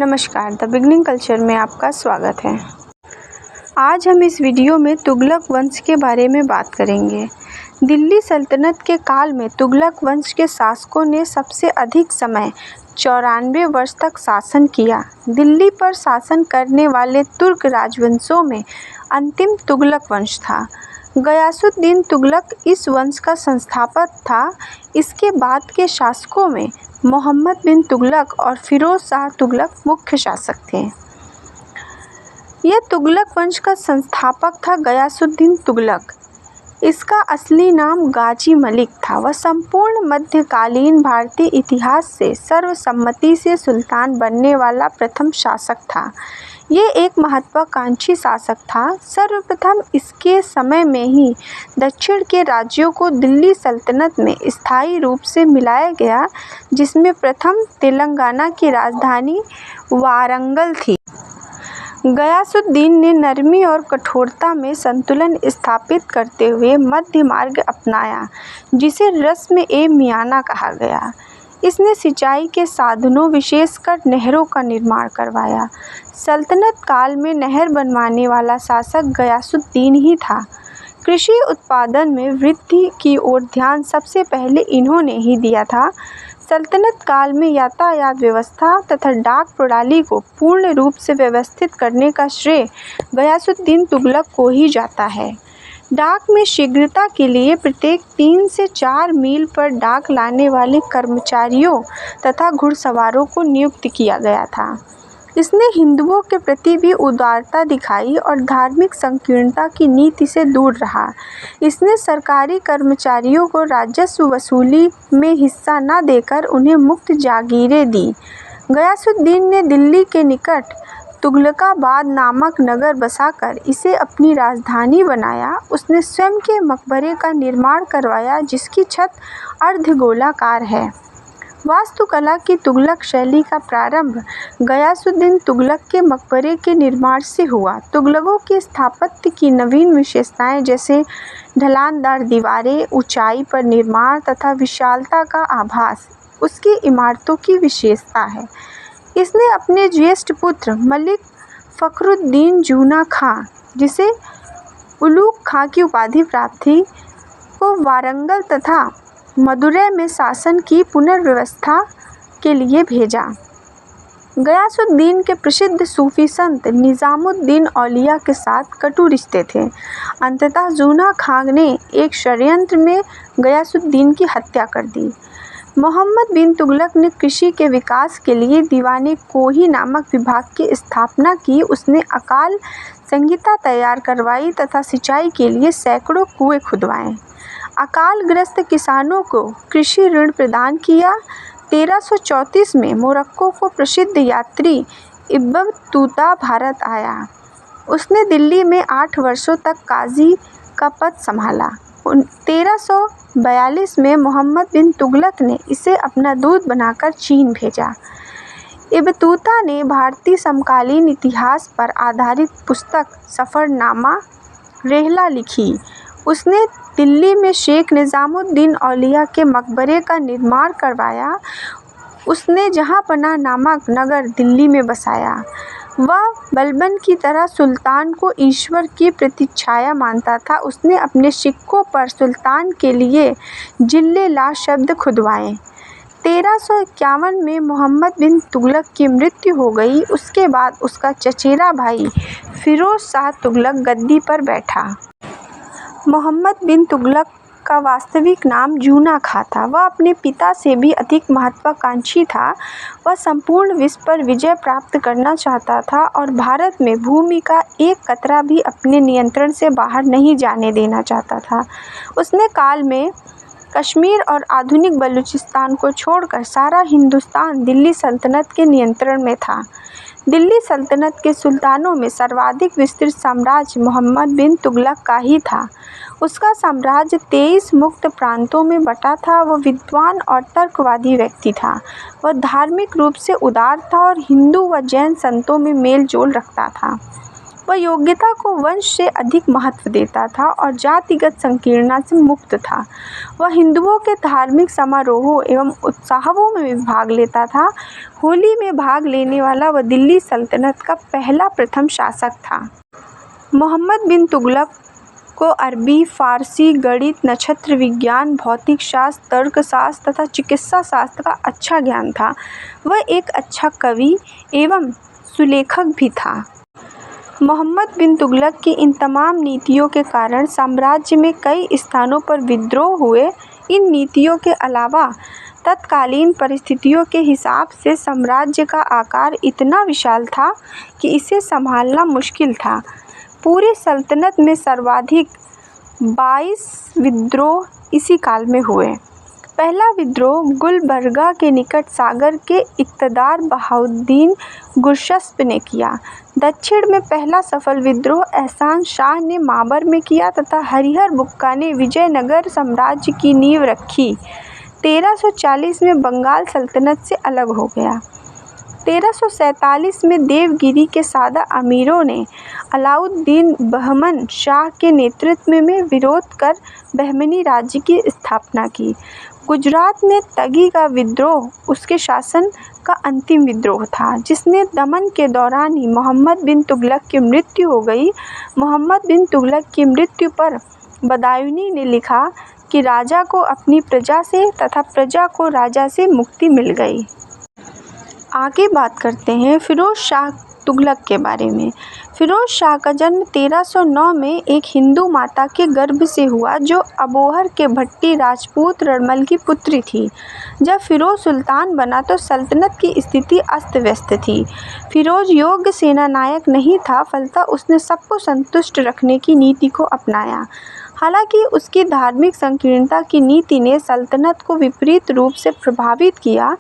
नमस्कार, the beginning culture में आपका स्वागत है। आज हम इस वीडियो में तुगलक वंश के बारे में बात करेंगे। दिल्ली सल्तनत के काल में तुगलक वंश के शासकों ने सबसे अधिक समय 94 वर्ष तक शासन किया। दिल्ली पर शासन करने वाले तुर्क राजवंशों में अंतिम तुगलक वंश था। गयासुद्दीन तुगलक इस वंश का संस्थापक था। इसके बाद के शासकों में मोहम्मद बिन तुगलक और फिरोज शाह तुगलक मुख्य शासक थे। यह तुगलक वंश का संस्थापक था गयासुद्दीन तुगलक। इसका असली नाम गाजी मलिक था। वह संपूर्ण मध्यकालीन भारतीय इतिहास से सर्वसम्मति से सुल्तान बनने वाला प्रथम शासक था। ये एक महत्वाकांक्षी शासक था। सर्वप्रथम इसके समय में ही दक्षिण के राज्यों को दिल्ली सल्तनत में स्थायी रूप से मिलाया गया, जिसमें प्रथम तेलंगाना की राजधानी वारंगल थी। गयासुद्दीन ने नरमी और कठोरता में संतुलन स्थापित करते हुए मध्य मार्ग अपनाया, जिसे रस्म-ए-मियाना कहा गया। इसने सिंचाई के साधनों, विशेषकर नहरों का निर्माण करवाया। सल्तनत काल में नहर बनवाने वाला शासक गयासुद्दीन ही था। कृषि उत्पादन में वृद्धि की ओर ध्यान सबसे पहले इन्होंने ही दिया था। सल्तनत काल में यातायात व्यवस्था तथा डाक प्रणाली को पूर्ण रूप से व्यवस्थित करने का श्रेय गयासुद्दीन तुगलक को ही जाता है। डाक में शीघ्रता के लिए प्रत्येक 3 से 4 मील पर डाक लाने वाले कर्मचारियों तथा घुड़सवारों को नियुक्त किया गया था। इसने हिंदुओं के प्रति भी उदारता दिखाई और धार्मिक संकीर्णता की नीति से दूर रहा। इसने सरकारी कर्मचारियों को राजस्व वसूली में हिस्सा न देकर उन्हें मुक्त जागीरें दी। गयासुद्दीन ने दिल्ली के निकट तुगलकाबाद नामक नगर बसाकर इसे अपनी राजधानी बनाया। उसने स्वयं के मकबरे का निर्माण करवाया, जिसकी छत अर्धगोलाकार है। वास्तुकला की तुगलक शैली का प्रारंभ गयासुद्दीन तुगलक के मकबरे के निर्माण से हुआ। तुगलकों की स्थापत्य की नवीन विशेषताएं जैसे ढलानदार दीवारें, ऊंचाई पर निर्माण तथा विशालता का आभास उसकी इमारतों की विशेषता है। इसने अपने ज्येष्ठ पुत्र मलिक फखरुद्दीन जूना खां, जिसे उलूग खां की उपाधि प्राप्त थी, को वारंगल तथा मदुरै में शासन की पुनर्व्यवस्था के लिए भेजा। गयासुद्दीन के प्रसिद्ध सूफी संत निजामुद्दीन औलिया के साथ कटु रिश्ते थे। अंततः जूना खां ने एक षड्यंत्र में गयासुद्दीन की हत्या कर दी। मोहम्मद बिन तुगलक ने कृषि के विकास के लिए दीवाने कोही नामक विभाग की स्थापना की। उसने अकाल संहिता तैयार करवाई तथा सिंचाई के लिए सैकड़ों कुएं खुदवाए। अकालग्रस्त किसानों को कृषि ऋण प्रदान किया। 1334 में मोरक्को को प्रसिद्ध यात्री इब्न बतूता भारत आया। उसने दिल्ली में 8 वर्षों तक काजी का पद संभाला। 1342 में मोहम्मद बिन तुगलक ने इसे अपना दूत बनाकर चीन भेजा। इब्न बतूता ने भारतीय समकालीन इतिहास पर आधारित पुस्तक सफरनामा रेहला लिखी। उसने दिल्ली में शेख निजामुद्दीन औलिया के मकबरे का निर्माण करवाया। उसने जहांपनाह नामक नगर दिल्ली में बसाया। वह बलबन की तरह सुल्तान को ईश्वर की प्रतिच्छाया मानता था। उसने अपने सिक्कों पर सुल्तान के लिए जिल्ले-ला शब्द खुदवाए। 1351 में मोहम्मद बिन तुगलक की मृत्यु हो गई। उसके बाद उसका चचेरा भाई फिरोज शाह तुगलक गद्दी पर बैठा। मोहम्मद बिन तुगलक का वास्तविक नाम जूना खां था। वह अपने पिता से भी अधिक महत्वाकांक्षी था। वह संपूर्ण विश्व पर विजय प्राप्त करना चाहता था और भारत में भूमि का एक कतरा भी अपने नियंत्रण से बाहर नहीं जाने देना चाहता था। उसने काल में कश्मीर और आधुनिक बलूचिस्तान को छोड़कर सारा हिंदुस्तान दिल्ली सल्तनत के नियंत्रण में था। दिल्ली सल्तनत के सुल्तानों में सर्वाधिक विस्तृत साम्राज्य मोहम्मद बिन तुगलक का ही था। उसका साम्राज्य 23 मुक्त प्रांतों में बटा था। वह विद्वान और तर्कवादी व्यक्ति था। वह धार्मिक रूप से उदार था और हिंदू व जैन संतों में मेल जोल रखता था। वह योग्यता को वंश से अधिक महत्व देता था और जातिगत संकीर्णता से मुक्त था। वह हिंदुओं के धार्मिक समारोहों एवं उत्सवों में भी भाग लेता था। होली में भाग लेने वाला वह दिल्ली सल्तनत का पहला प्रथम शासक था। मोहम्मद बिन तुगलक को अरबी, फारसी, गणित, नक्षत्र विज्ञान, भौतिक शास्त्र, तर्कशास्त्र तथा चिकित्सा शास्त्र का अच्छा ज्ञान था। वह एक अच्छा कवि एवं सुलेखक भी था। मोहम्मद बिन तुगलक की इन तमाम नीतियों के कारण साम्राज्य में कई स्थानों पर विद्रोह हुए। इन नीतियों के अलावा तत्कालीन परिस्थितियों के हिसाब से साम्राज्य का आकार इतना विशाल था कि इसे संभालना मुश्किल था। पूरी सल्तनत में सर्वाधिक 22 विद्रोह इसी काल में हुए। पहला विद्रोह गुलबर्गा के निकट सागर के इक़्तिदार बहाउद्दीन गुरशस्प ने किया। दक्षिण में पहला सफल विद्रोह एहसान शाह ने माबर में किया तथा हरिहर बुक्का ने विजयनगर साम्राज्य की नींव रखी। 1340 में बंगाल सल्तनत से अलग हो गया। 1347 में देवगिरी के सादा अमीरों ने अलाउद्दीन बहमन शाह के नेतृत्व में विरोध कर बहमनी राज्य की स्थापना की। गुजरात में तगी का विद्रोह उसके शासन का अंतिम विद्रोह था, जिसने दमन के दौरान ही मोहम्मद बिन तुगलक की मृत्यु हो गई। मोहम्मद बिन तुगलक की मृत्यु पर बदायूनी ने लिखा कि राजा को अपनी प्रजा से तथा प्रजा को राजा से मुक्ति मिल गई। आगे बात करते हैं फिरोज शाह तुगलक के बारे में। फिरोज शाह का जन्म 1309 में एक हिंदू माता के गर्भ से हुआ, जो अबोहर के भट्टी राजपूत रणमल की पुत्री थी। जब फिरोज सुल्तान बना तो सल्तनत की स्थिति अस्त व्यस्त थी। फिरोज योग्य सेनानायक नहीं था, फलतः उसने सबको संतुष्ट रखने की नीति को अपनाया। हालांकि उसकी धार्मिक संकीर्णता की नीति ने सल्तनत को विपरीत रूप से प्रभावित किया।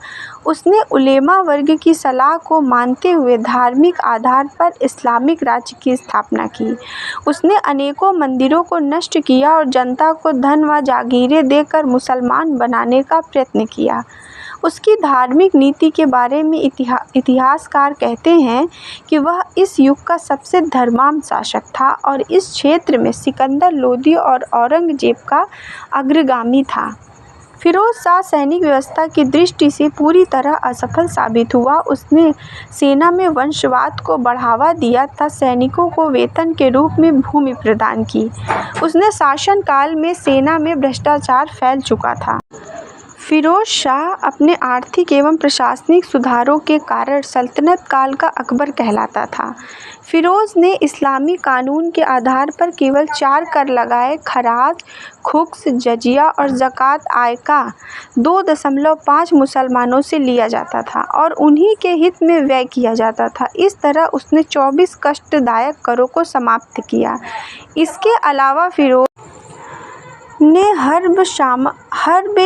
उसने उलेमा वर्ग की सलाह को मानते हुए धार्मिक आधार पर इस्लामिक राज्य की स्थापना की। उसने अनेकों मंदिरों को नष्ट किया और जनता को धन व जागीरें देकर मुसलमान बनाने का प्रयत्न किया। उसकी धार्मिक नीति के बारे में इतिहासकार कहते हैं कि वह इस युग का सबसे धर्मांध शासक था और इस क्षेत्र में सिकंदर लोदी और औरंगजेब का अग्रगामी था। फिरोज शाह सैनिक व्यवस्था की दृष्टि से पूरी तरह असफल साबित हुआ। उसने सेना में वंशवाद को बढ़ावा दिया तथा सैनिकों को वेतन के रूप में भूमि प्रदान की। उसने शासनकाल में सेना में भ्रष्टाचार फैल चुका था। फिरोज शाह अपने आर्थिक एवं प्रशासनिक सुधारों के कारण सल्तनत काल का अकबर कहलाता था। फिरोज ने इस्लामी कानून के आधार पर केवल 4 कर लगाए। खराज, खुक्स, जजिया और ज़कात आय का 2.5 मुसलमानों से लिया जाता था और उन्हीं के हित में व्यय किया जाता था। इस तरह उसने 24 कष्टदायक करों को समाप्त किया। इसके अलावा फिरोज ने हर्ब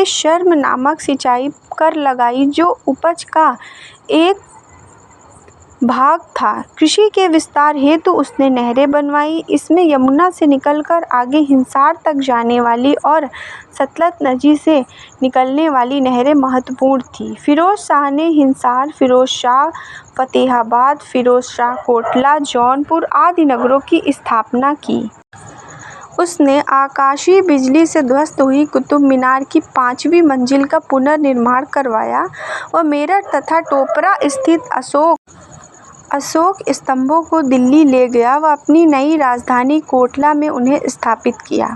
शर्म नामक सिंचाई कर लगाई, जो उपज का एक भाग था। कृषि के विस्तार हेतु उसने नहरें बनवाई। इसमें यमुना से निकलकर आगे हिसार तक जाने वाली और सतलज नदी से निकलने वाली नहरें महत्वपूर्ण थीं। फिरोज शाह ने हिसार, फिरोज शाह फतेहाबाद, फिरोज शाह कोटला, जौनपुर आदि नगरों की स्थापना की। उसने आकाशीय बिजली से ध्वस्त हुई कुतुब मीनार की 5वीं मंजिल का पुनर्निर्माण करवाया। वह मेरठ तथा टोपरा स्थित अशोक स्तंभों को दिल्ली ले गया व अपनी नई राजधानी कोटला में उन्हें स्थापित किया।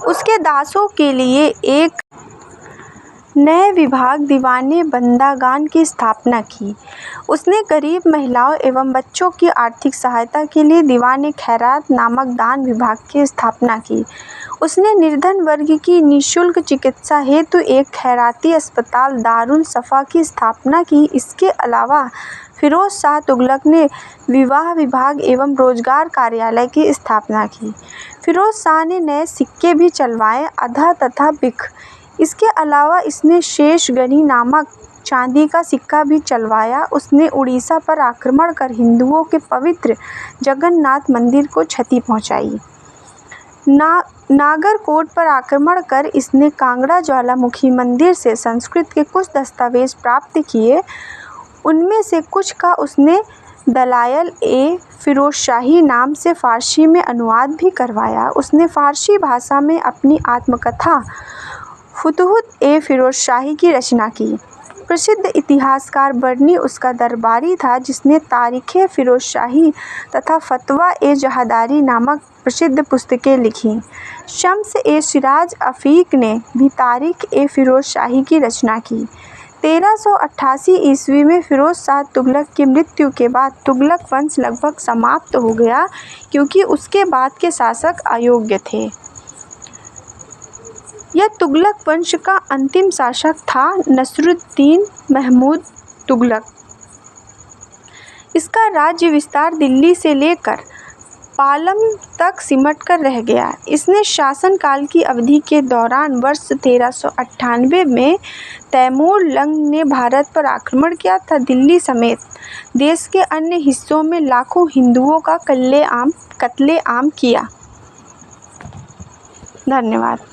उसके दासों के लिए एक नए विभाग दीवाने बंदागान की स्थापना की। उसने गरीब महिलाओं एवं बच्चों की आर्थिक सहायता के लिए दीवाने खैरात नामक दान विभाग की स्थापना की। उसने निर्धन वर्ग की निःशुल्क चिकित्सा हेतु एक खैराती अस्पताल दारुल सफ़ा की स्थापना की। इसके अलावा फिरोज शाह तुगलक ने विवाह विभाग एवं रोजगार कार्यालय की स्थापना की। फिरोज शाह ने नए सिक्के भी चलवाए, अधा तथा बिख। इसके अलावा इसने शेषगनी नामक चांदी का सिक्का भी चलवाया। उसने उड़ीसा पर आक्रमण कर हिंदुओं के पवित्र जगन्नाथ मंदिर को क्षति पहुंचाई। नागरकोट पर आक्रमण कर इसने कांगड़ा ज्वालामुखी मंदिर से संस्कृत के कुछ दस्तावेज प्राप्त किए। उनमें से कुछ का उसने दलायल ए फिरोजशाही नाम से फ़ारसी में अनुवाद भी करवाया। उसने फ़ारसी भाषा में अपनी आत्मकथा फुतूहत ए फिरोजशाही की रचना की। प्रसिद्ध इतिहासकार बरनी उसका दरबारी था, जिसने तारीख़ फिरोजशाही तथा फतवा ए जहादारी नामक प्रसिद्ध पुस्तकें लिखीं। शम्स ए सिराज अफ़ीक ने भी तारीख़ ए फिरोजशाही की रचना की। 1388 ईस्वी में फ़िरोज़ शाह तुगलक की मृत्यु के बाद तुगलक वंश लगभग समाप्त हो गया, क्योंकि उसके बाद के शासक अयोग्य थे। यह तुगलक वंश का अंतिम शासक था नसरुद्दीन महमूद तुगलक। इसका राज्य विस्तार दिल्ली से लेकर पालम तक सिमटकर रह गया। इसने शासनकाल की अवधि के दौरान वर्ष 1398 में तैमूर लंग ने भारत पर आक्रमण किया था। दिल्ली समेत देश के अन्य हिस्सों में लाखों हिंदुओं का कत्लेआम किया। धन्यवाद।